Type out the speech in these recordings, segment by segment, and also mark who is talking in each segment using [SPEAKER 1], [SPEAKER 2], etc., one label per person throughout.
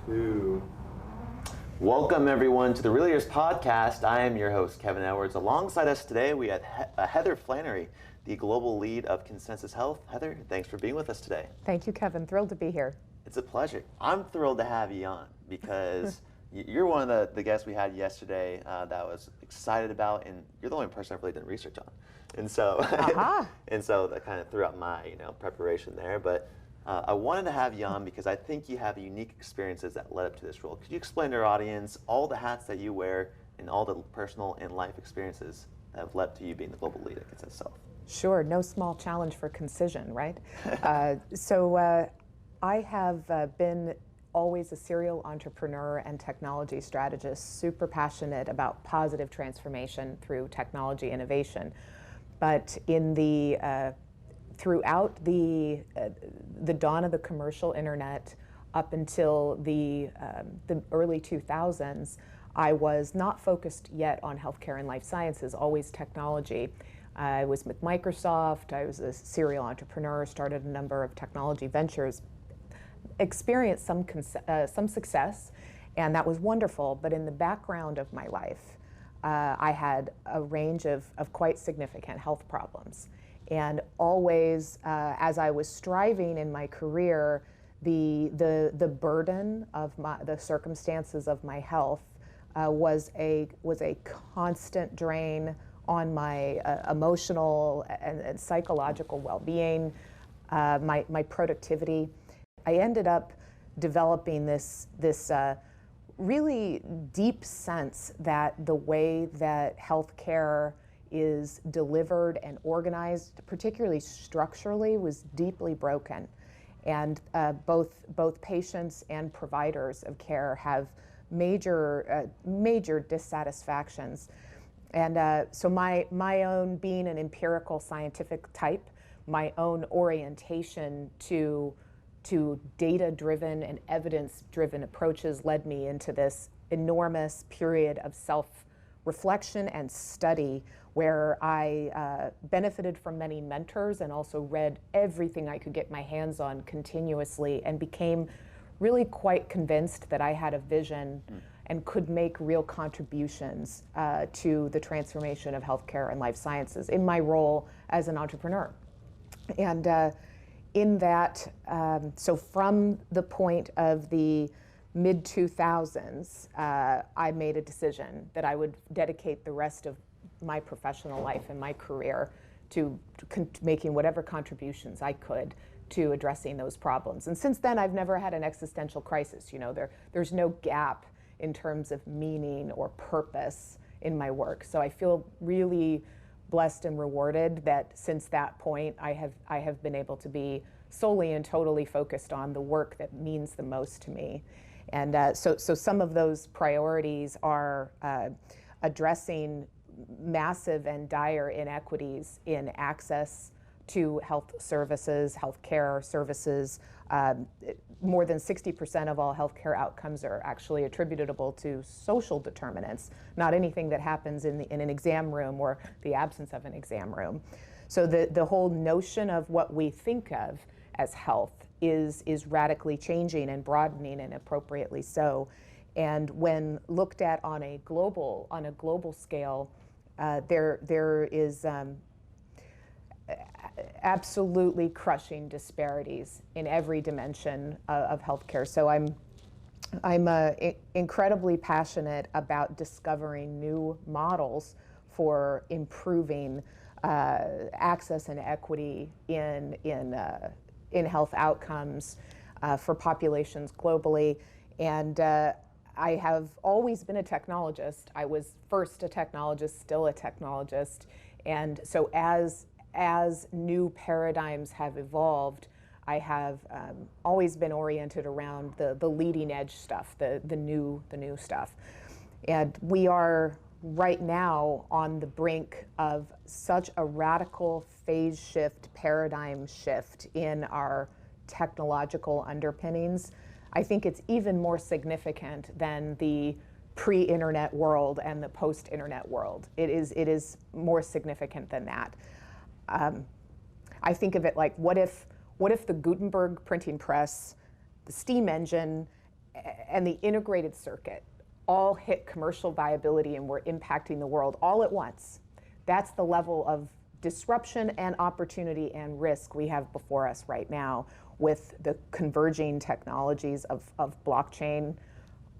[SPEAKER 1] 2. Welcome everyone to the Real Ears podcast. I am your host, Kevin Edwards. Alongside us today, we had Heather Flannery, the global lead of ConsenSys Health. Heather, thanks for being with us today.
[SPEAKER 2] Thank you, Kevin. Thrilled to be here.
[SPEAKER 1] It's a pleasure. I'm thrilled to have you on because you're one of the guests we had yesterday that I was excited about, and you're the only person I've really done research on. And so, and so that kind of threw out my preparation there. But I wanted to have you on because I think you have unique experiences that led up to this role. Could you explain to our audience all the hats that you wear and all the personal and life experiences that have led up to you being the global lead at ConsenSys Health?
[SPEAKER 2] Sure. No small challenge for concision, right? I have been always a serial entrepreneur and technology strategist, super passionate about positive transformation through technology innovation. But in the throughout the dawn of the commercial internet up until the early 2000s, I was not focused yet on healthcare and life sciences, always technology. I was with Microsoft, I was a serial entrepreneur, started a number of technology ventures, experienced some success, and that was wonderful. But in the background of my life, I had a range of quite significant health problems. And always, as I was striving in my career, the burden of the circumstances of my health was a constant drain on my emotional and psychological well-being, my productivity. I ended up developing this really deep sense that the way that healthcare is delivered and organized, particularly structurally, was deeply broken. And both patients and providers of care have major dissatisfactions. And so my own, being an empirical scientific type, my own orientation to data-driven and evidence-driven approaches led me into this enormous period of self-reflection and study where I benefited from many mentors and also read everything I could get my hands on continuously, and became really quite convinced that I had a vision and could make real contributions to the transformation of healthcare and life sciences in my role as an entrepreneur. And in that, so from the point of the mid-2000s, I made a decision that I would dedicate the rest of my professional life and my career to making whatever contributions I could to addressing those problems. And since then, I've never had an existential crisis. There's no gap in terms of meaning or purpose in my work. So I feel really blessed and rewarded that since that point, I have been able to be solely and totally focused on the work that means the most to me. And so some of those priorities are addressing massive and dire inequities in access to health services, healthcare services. More than 60% of all healthcare outcomes are actually attributable to social determinants, not anything that happens in an exam room or the absence of an exam room. So the whole notion of what we think of as health is radically changing and broadening, and appropriately so. And when looked at on a global scale, there is absolutely crushing disparities in every dimension of healthcare. So I'm incredibly passionate about discovering new models for improving access and equity in health outcomes for populations globally. And I have always been a technologist. I was first a technologist, still a technologist. And so as new paradigms have evolved, I have always been oriented around the leading edge stuff, the new stuff. And we are right now on the brink of such a radical phase shift, paradigm shift in our technological underpinnings. I think it's even more significant than the pre-internet world and the post-internet world. It is more significant than that. I think of it like, what if the Gutenberg printing press, the steam engine, and the integrated circuit all hit commercial viability and were impacting the world all at once, that's the level of disruption and opportunity and risk we have before us right now with the converging technologies of blockchain,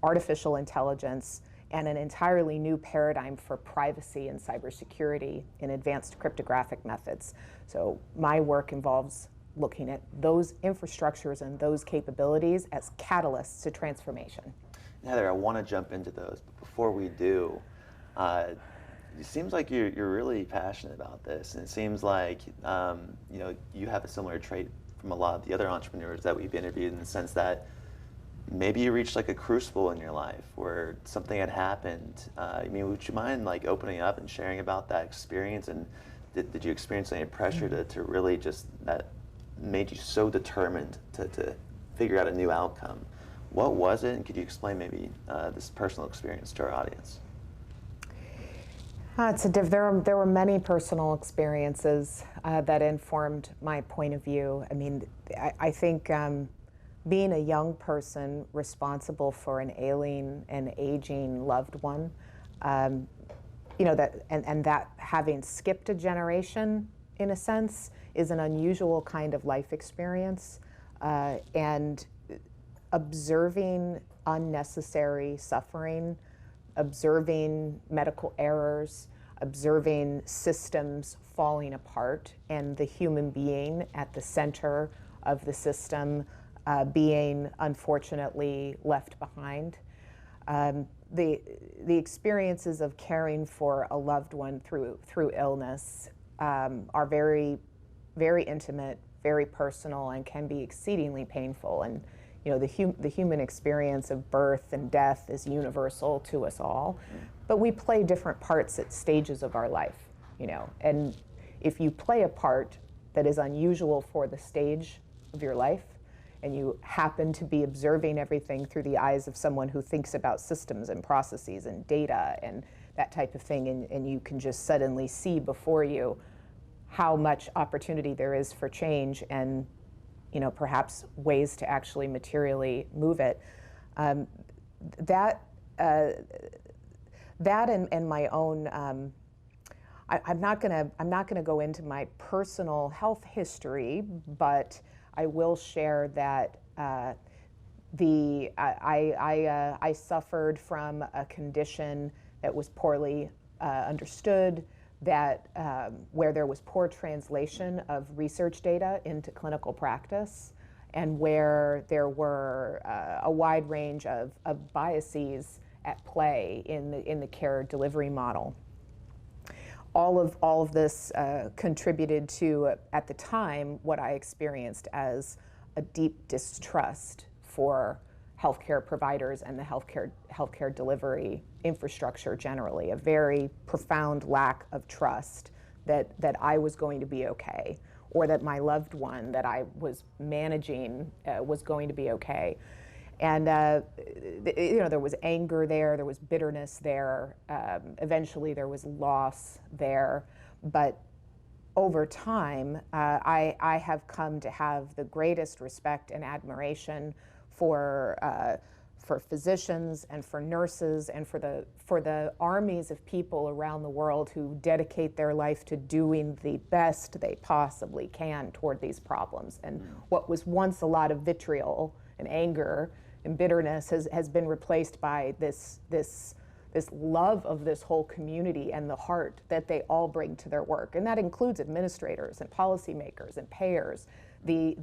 [SPEAKER 2] artificial intelligence, and an entirely new paradigm for privacy and cybersecurity in advanced cryptographic methods. So my work involves looking at those infrastructures and those capabilities as catalysts to transformation.
[SPEAKER 1] Heather, I want to jump into those, but before we do, it seems like you're really passionate about this, and it seems like you have a similar trait from a lot of the other entrepreneurs that we've interviewed, in the sense that maybe you reached like a crucible in your life where something had happened. I mean, would you mind like opening up and sharing about that experience? And did you experience any pressure to really just that made you so determined to figure out a new outcome? What was it, and could you explain maybe this personal experience to our audience?
[SPEAKER 2] There were many personal experiences that informed my point of view. I mean, I think being a young person responsible for an ailing and aging loved one, that having skipped a generation, in a sense, is an unusual kind of life experience, and observing unnecessary suffering, observing medical errors, observing systems falling apart, and the human being at the center of the system being unfortunately left behind. The experiences of caring for a loved one through illness are very, very intimate, very personal, and can be exceedingly painful. And the human experience of birth and death is universal to us all, but we play different parts at stages of our life, and if you play a part that is unusual for the stage of your life, and you happen to be observing everything through the eyes of someone who thinks about systems and processes and data and that type of thing, and you can just suddenly see before you how much opportunity there is for change and perhaps ways to actually materially move it. That and my own. I'm not gonna go into my personal health history, but I will share that I suffered from a condition that was poorly understood, that where there was poor translation of research data into clinical practice, and where there were a wide range of biases at play in the care delivery model. All of this contributed to, at the time, what I experienced as a deep distrust for healthcare providers and the healthcare delivery infrastructure generally, a very profound lack of trust that I was going to be okay, or that my loved one that I was managing was going to be okay. And there was anger there was bitterness there, eventually there was loss there, but over time I have come to have the greatest respect and admiration for physicians and for nurses and for the armies of people around the world who dedicate their life to doing the best they possibly can toward these problems. And what was once a lot of vitriol and anger and bitterness has been replaced by this love of this whole community and the heart that they all bring to their work, and that includes administrators and policymakers and payers, the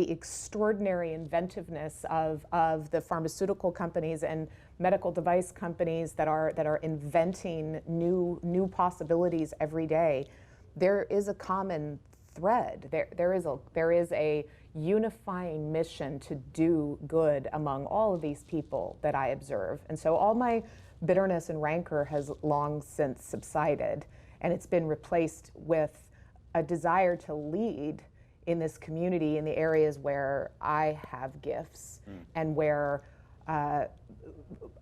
[SPEAKER 2] extraordinary inventiveness of the pharmaceutical companies and medical device companies that are inventing new possibilities every day. There is a common thread. There is a unifying mission to do good among all of these people that I observe. And so all my bitterness and rancor has long since subsided, and it's been replaced with a desire to lead in this community in the areas where I have gifts and where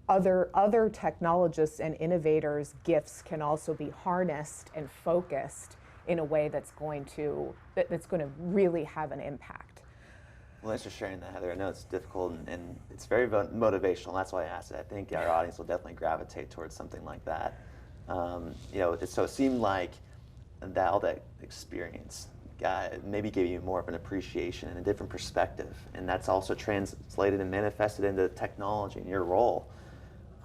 [SPEAKER 2] other technologists and innovators' gifts can also be harnessed and focused in a way that's going to really have an impact.
[SPEAKER 1] Well, thanks for sharing that, Heather. I know it's difficult and it's very motivational. That's why I asked it. I think our audience will definitely gravitate towards something like that. So it seemed like all that experience maybe gave you more of an appreciation and a different perspective, and that's also translated and manifested into technology and your role.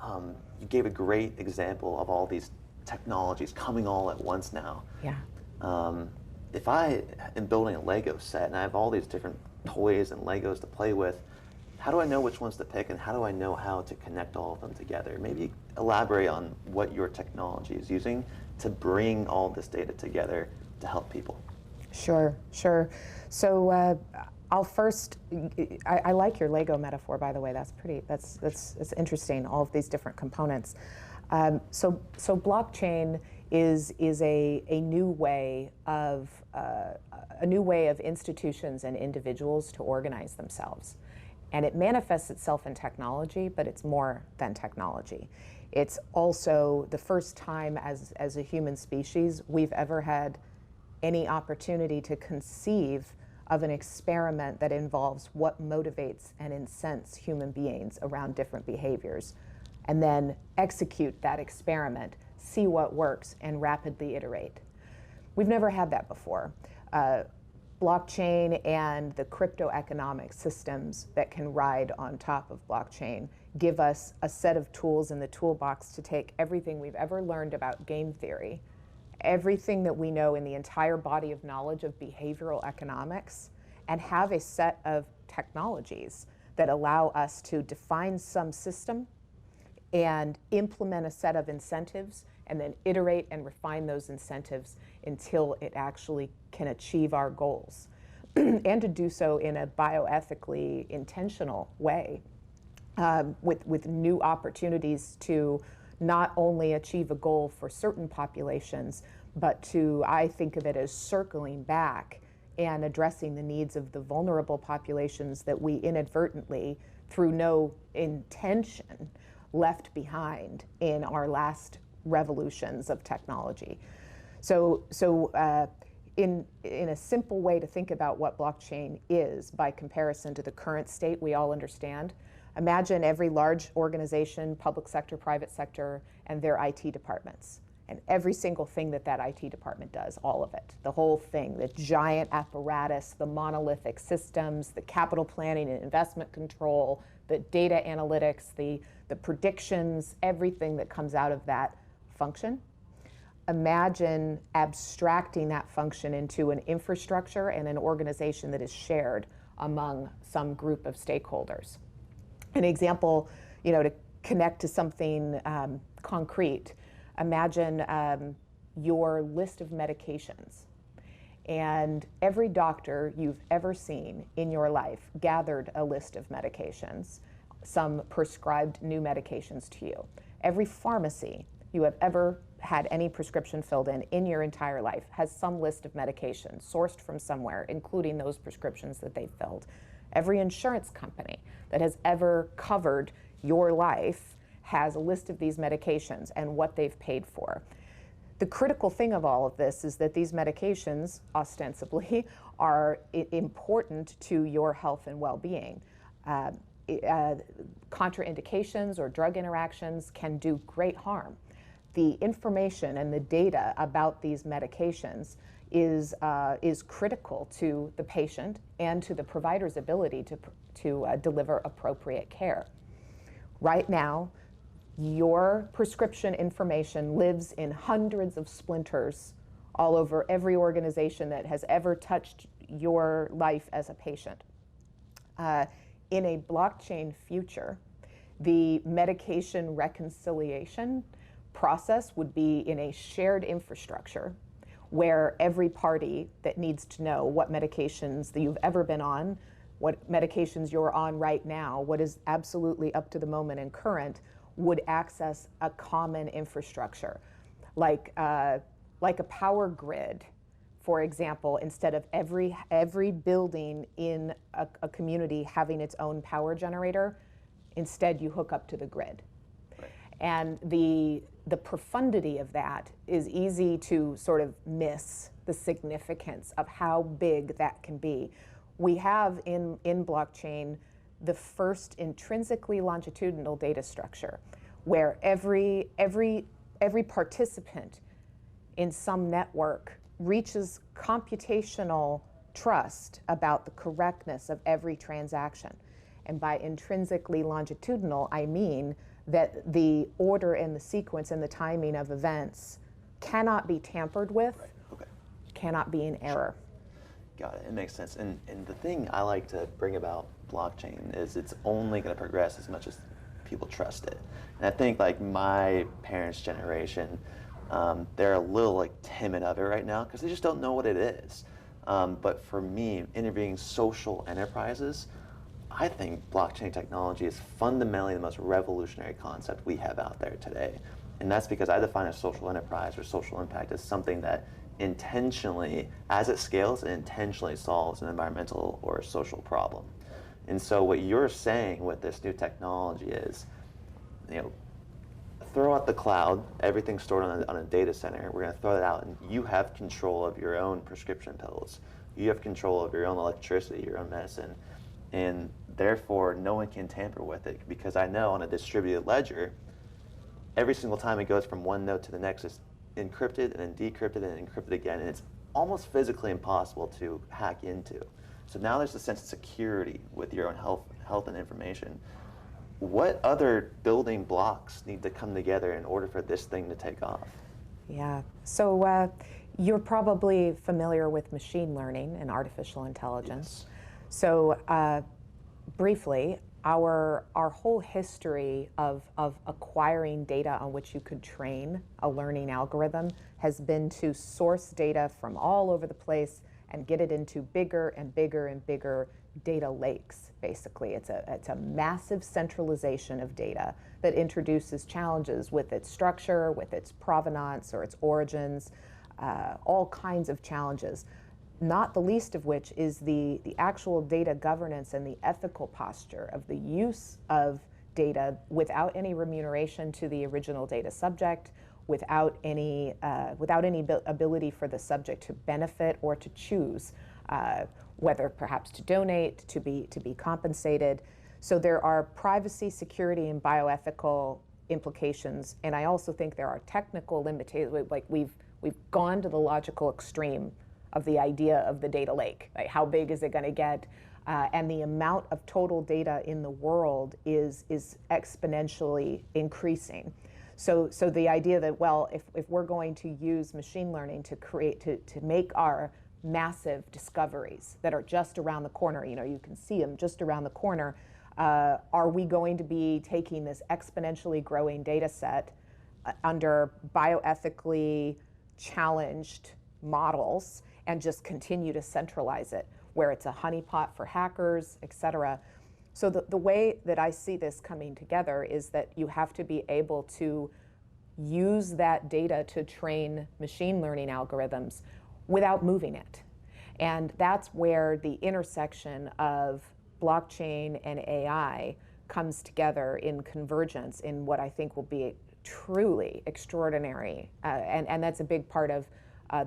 [SPEAKER 1] You gave a great example of all these technologies coming all at once now.
[SPEAKER 2] Yeah.
[SPEAKER 1] If I am building a Lego set and I have all these different toys and Legos to play with, how do I know which ones to pick, and how do I know how to connect all of them together? Maybe elaborate on what your technology is using to bring all this data together to help people.
[SPEAKER 2] Sure. So I'll first, I like your Lego metaphor, by the way. That's interesting, all of these different components. So blockchain is a new way of institutions and individuals to organize themselves. And it manifests itself in technology, but it's more than technology. It's also the first time as a human species we've ever had any opportunity to conceive of an experiment that involves what motivates and incents human beings around different behaviors, and then execute that experiment, see what works, and rapidly iterate. We've never had that before. Blockchain and the crypto economic systems that can ride on top of blockchain give us a set of tools in the toolbox to take everything we've ever learned about game theory, everything that we know in the entire body of knowledge of behavioral economics, and have a set of technologies that allow us to define some system and implement a set of incentives and then iterate and refine those incentives until it actually can achieve our goals. And to do so in a bioethically intentional way, with new opportunities to not only achieve a goal for certain populations, but to, I think of it as circling back and addressing the needs of the vulnerable populations that we inadvertently, through no intention, left behind in our last revolutions of technology. So in a simple way to think about what blockchain is by comparison to the current state we all understand, imagine every large organization, public sector, private sector, and their IT departments. And every single thing that IT department does, all of it, the whole thing, the giant apparatus, the monolithic systems, the capital planning and investment control, the data analytics, the predictions, everything that comes out of that function. Imagine abstracting that function into an infrastructure and an organization that is shared among some group of stakeholders. An example, to connect to something concrete, imagine your list of medications. And every doctor you've ever seen in your life gathered a list of medications, some prescribed new medications to you. Every pharmacy you have ever had any prescription filled in your entire life has some list of medications sourced from somewhere, including those prescriptions that they filled. Every insurance company that has ever covered your life has a list of these medications and what they've paid for. The critical thing of all of this is that these medications, ostensibly, are important to your health and well-being. Contraindications or drug interactions can do great harm. The information and the data about these medications is critical to the patient and to the provider's ability to deliver appropriate care. Right now, your prescription information lives in hundreds of splinters all over every organization that has ever touched your life as a patient. In a blockchain future, the medication reconciliation process would be in a shared infrastructure where every party that needs to know what medications that you've ever been on, what medications you're on right now, what is absolutely up to the moment and current, would access a common infrastructure, like a power grid, for example. Instead of every building in a community having its own power generator, instead you hook up to the grid. Right. And the profundity of that is easy to sort of miss the significance of how big that can be. we have in blockchain the first intrinsically longitudinal data structure, where every participant in some network reaches computational trust about the correctness of every transaction. And by intrinsically longitudinal, I mean that the order and the sequence and the timing of events cannot be tampered with,
[SPEAKER 1] Right. Okay.
[SPEAKER 2] cannot be in error.
[SPEAKER 1] Got it. It makes sense. And the thing I like to bring about blockchain is it's only going to progress as much as people trust it. And I think like my parents' generation, they're a little like timid of it right now because they just don't know what it is. But for me, interviewing social enterprises, I think blockchain technology is fundamentally the most revolutionary concept we have out there today. And that's because I define a social enterprise or social impact as something that intentionally, as it scales, it intentionally solves an environmental or social problem. And so what you're saying with this new technology is, throw out the cloud, everything stored on a data center, we're going to throw it out, and you have control of your own prescription pills. You have control of your own electricity, your own medicine, and therefore no one can tamper with it, because I know on a distributed ledger, every single time it goes from one node to the next, it's encrypted and then decrypted and encrypted again, and it's almost physically impossible to hack into. So now there's a sense of security with your own health and information. What other building blocks need to come together in order for this thing to take off?
[SPEAKER 2] Yeah, so you're probably familiar with machine learning and artificial intelligence.
[SPEAKER 1] Yes.
[SPEAKER 2] So briefly, our whole history of acquiring data on which you could train a learning algorithm has been to source data from all over the place and get it into bigger and bigger and bigger data lakes, basically. It's a massive centralization of data that introduces challenges with its structure, with its provenance or its origins, all kinds of challenges. Not the least of which is the actual data governance and the ethical posture of the use of data without any remuneration to the original data subject, without any ability for the subject to benefit or to choose whether perhaps to donate, to be compensated. So there are privacy, security, and bioethical implications, and I also think there are technical limitations. Like we've gone to the logical extreme of the idea of the data lake. Like how big is it going to get? And the amount of total data in the world is exponentially increasing. So the idea that, well, if we're going to use machine learning to make our massive discoveries that are just around the corner, you can see them just around the corner, are we going to be taking this exponentially growing data set under bioethically challenged models and just continue to centralize it, where it's a honeypot for hackers, et cetera? So the way that I see this coming together is that you have to be able to use that data to train machine learning algorithms without moving it. And that's where the intersection of blockchain and AI comes together in convergence in what I think will be truly extraordinary. And that's a big part of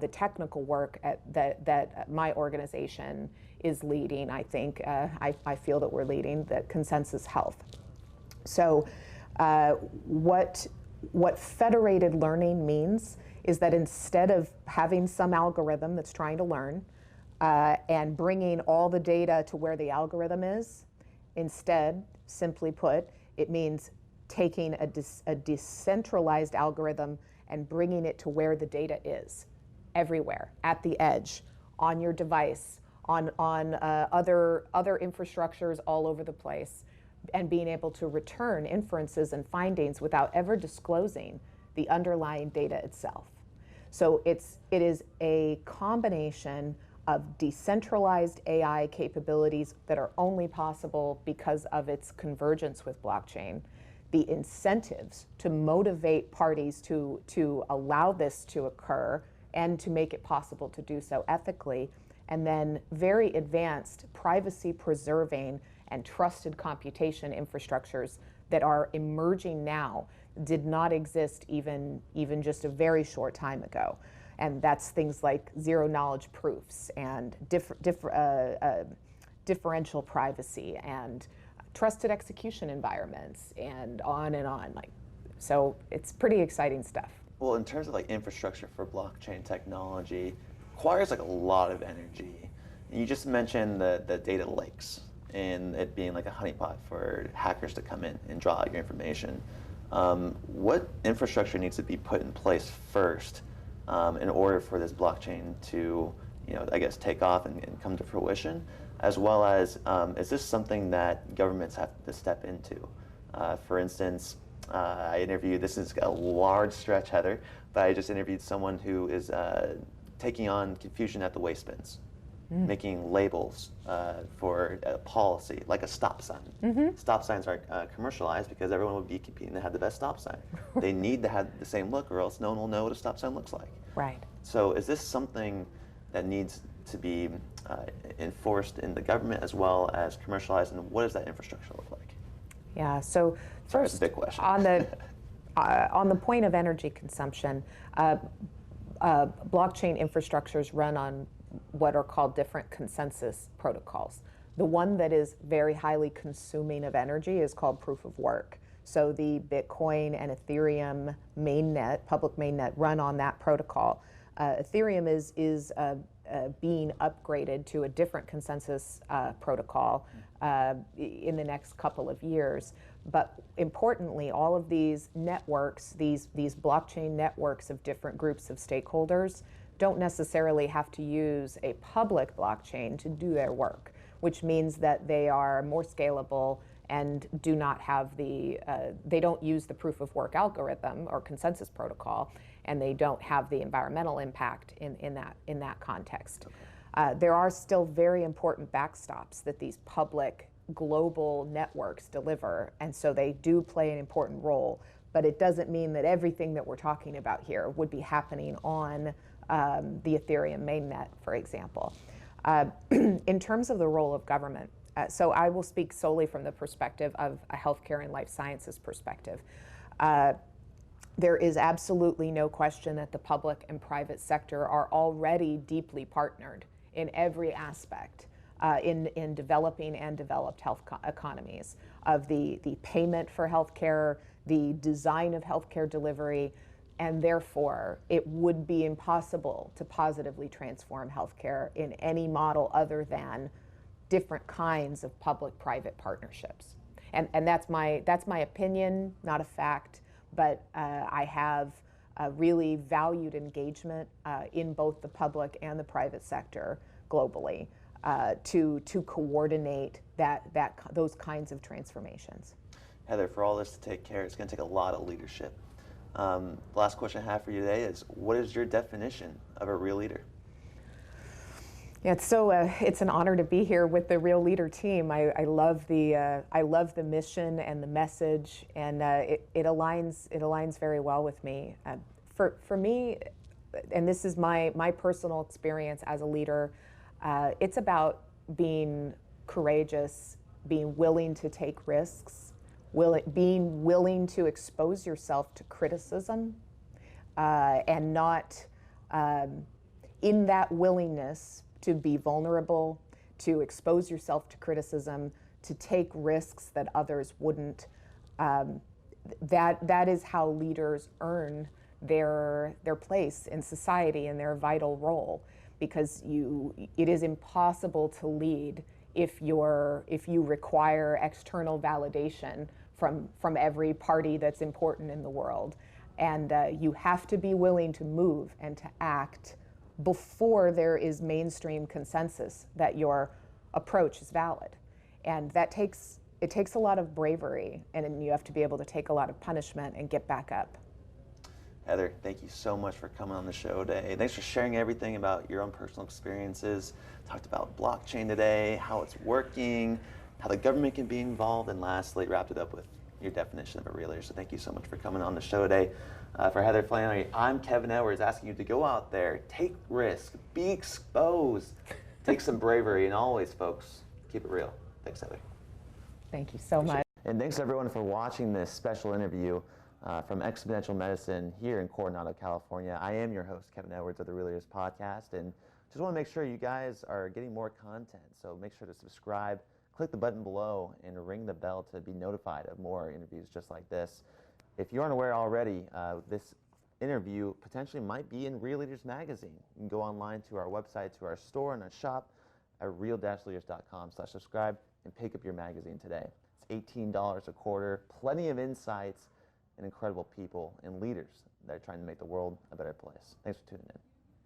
[SPEAKER 2] the technical work that my organization is leading. I think I feel that we're leading the ConsenSys Health. So what federated learning means is that instead of having some algorithm that's trying to learn and bringing all the data to where the algorithm is, instead, simply put, it means taking a decentralized algorithm and bringing it to where the data is, everywhere, at the edge, on your device, on other infrastructures all over the place, and being able to return inferences and findings without ever disclosing the underlying data itself. So it is a combination of decentralized AI capabilities that are only possible because of its convergence with blockchain, the incentives to motivate parties to allow this to occur and to make it possible to do so ethically, and then very advanced privacy-preserving and trusted computation infrastructures that are emerging now, did not exist even just a very short time ago. And that's things like zero-knowledge proofs and differential privacy and trusted execution environments and on and on. So it's pretty exciting stuff.
[SPEAKER 1] Well, in terms of like infrastructure for blockchain technology, requires like a lot of energy. And you just mentioned the data lakes and it being like a honeypot for hackers to come in and draw out your information. What infrastructure needs to be put in place first in order for this blockchain to, I guess, take off and come to fruition, as well as is this something that governments have to step into? For instance, I interviewed, this is a large stretch, Heather, but I just interviewed someone who is taking on confusion at the waste bins, making labels for a policy, like a stop sign. Stop signs are commercialized because everyone would be competing to have the best stop sign. They need to have the same look or else no one will know what a stop sign looks like.
[SPEAKER 2] Right.
[SPEAKER 1] So is this something that needs to be enforced in the government as well as commercialized, and what does that infrastructure look like?
[SPEAKER 2] Yeah, so first,
[SPEAKER 1] that's a big question.
[SPEAKER 2] on the point of energy consumption, blockchain infrastructures run on what are called different consensus protocols. The one that is very highly consuming of energy is called proof of work. So the Bitcoin and Ethereum mainnet, public mainnet, run on that protocol. Ethereum is being upgraded to a different consensus protocol in the next couple of years. But importantly, all of these networks, these blockchain networks of different groups of stakeholders, don't necessarily have to use a public blockchain to do their work, which means that they are more scalable and do not have they don't use the proof of work algorithm or consensus protocol, and they don't have the environmental impact in that context. Okay. There are still very important backstops that these public global networks deliver, and so they do play an important role, but it doesn't mean that everything that we're talking about here would be happening on the Ethereum mainnet, for example. In terms of the role of government, so I will speak solely from the perspective of a healthcare and life sciences perspective. There is absolutely no question that the public and private sector are already deeply partnered in every aspect in developing and developed health economies, of the payment for healthcare, the design of healthcare delivery, and therefore it would be impossible to positively transform healthcare in any model other than different kinds of public-private partnerships. And that's my opinion, not a fact, but I have a really valued engagement in both the public and the private sector globally to coordinate those kinds of transformations.
[SPEAKER 1] Heather, for all this to take care, it's going to take a lot of leadership. Last question I have for you today is, what is your definition of a real leader?
[SPEAKER 2] Yeah, it's an honor to be here with the Real Leader team. I love the mission and the message, and it aligns very well with me. For me, and this is my personal experience as a leader, it's about being courageous, being willing to take risks, being willing to expose yourself to criticism, and not in that willingness to be vulnerable, to expose yourself to criticism, to take risks that others wouldn't. That is how leaders earn their place in society and their vital role, because it is impossible to lead if you require external validation from every party that's important in the world. And you have to be willing to move and to act before there is mainstream consensus that your approach is valid. And it takes a lot of bravery, and you have to be able to take a lot of punishment and get back up.
[SPEAKER 1] Heather, thank you so much for coming on the show today. Thanks for sharing everything about your own personal experiences. Talked about blockchain today, how it's working, how the government can be involved, and lastly, wrapped it up with your definition of a real leader. So thank you so much for coming on the show today. For Heather Flannery, I'm Kevin Edwards, asking you to go out there, take risks, be exposed, take some bravery, and always, folks, keep it real. Thanks, Heather.
[SPEAKER 2] Thank you so much.
[SPEAKER 1] And thanks everyone for watching this special interview from Exponential Medicine here in Coronado, California. I am your host, Kevin Edwards of the Real Leaders Podcast, and just want to make sure you guys are getting more content. So make sure to subscribe, click the button below, and ring the bell to be notified of more interviews just like this. If you aren't aware already, this interview potentially might be in Real Leaders Magazine. You can go online to our website, to our store and our shop at real-leaders.com/subscribe and pick up your magazine today. It's $18 a quarter, plenty of insights and incredible people and leaders that are trying to make the world a better place. Thanks for tuning in.